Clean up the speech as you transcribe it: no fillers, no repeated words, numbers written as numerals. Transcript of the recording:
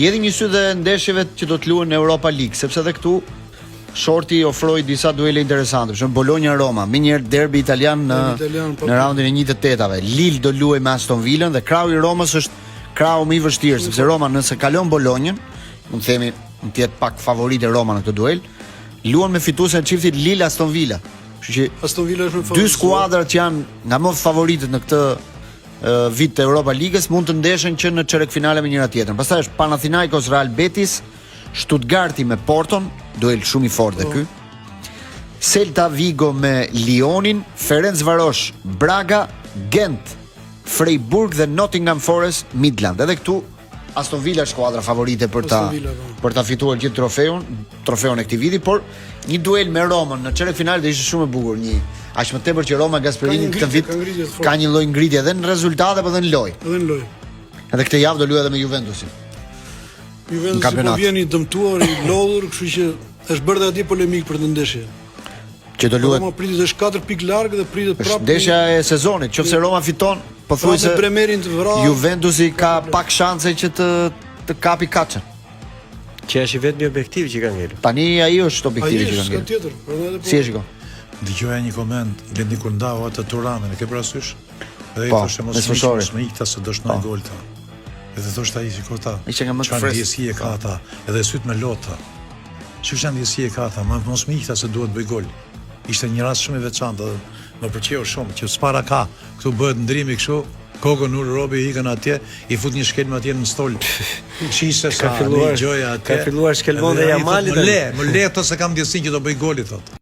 Jedhi një sy dhe ndeshjeve që do të luhen në Europa League, sepse edhe këtu Shorti ofroi disa duele interesante, për shembull Bologna-Roma, më njëherë derbi italian në raundin e 1/8-ave. Lille do luajë me Aston Villën dhe krahu i Romës është krahu më i vështirë, sepse Roma nëse kalon Bolognën, mund të themi mund të jetë pak favorite Roma në këtë duel, luan me fituesen e çiftit Lille-Aston Villa. Kështu që Aston Villa është më dy skuadrat që janë nga më favoritët në këtë vit të Europa Ligës mund të ndeshen që në çerek finale me njëra tjetrën. Pastaj është Panathinaikos Real Betis, Stuttgarti me Porton, duel shumë i fortë ky. Celta Vigo me Lyonin, Ferencvarosh Braga, Gent, Freiburg dhe Nottingham Forest Midland. Edhe këtu Aston Villa është skuadra favorite për ta fituar gjithë trofeun e këtij viti, por një duel me Romën në çerek finale do ishte shumë e bukur, një aq më tepër që Roma Gasperini këtë vit ka një lloj ngritje edhe në rezultate por edhe në lojë. Edhe këtë javë do luajë edhe me Juventusin. Juventusi po vjen i dëmtuar, i lodhur, kështu që është bërë atje polemik për të ndeshje. Që do luhet. Roma pritet është 4 pikë larg dhe pritet prapë. Ndeshja e sezonit, nëse Roma fiton, pothuajse Juventusi ka pak shanse që të kapi kaçën. Që është vetëm objektiv që ka ngelur. Tani ai është objektivi që ka ngelur. Tjetër, si e shikon? Dëgjoja një koment Blendi Kundau atë Turanën, e ke parasysh? Dhe i thoshte mos më ikta se do shnoj gol ta. Edhe thoshte ai sikota. Çfarë ndjesi e ka ata, edhe syt me lota. Çfarë ndjesi e ka ata, mos më ikta se duhet bëj gol. Ishte një rast shumë i veçantë dhe më pëlqeu shumë që s'para ka këtu bëhet ndrimi kështu. Kokën ul robi ikën atje, i fut një shkelm atje në stol. Qishse sa gjoja atje. Ka filluar shkelmon dhe Jamali. Më le, ato se kam ndjesinë që do bëj goli thotë.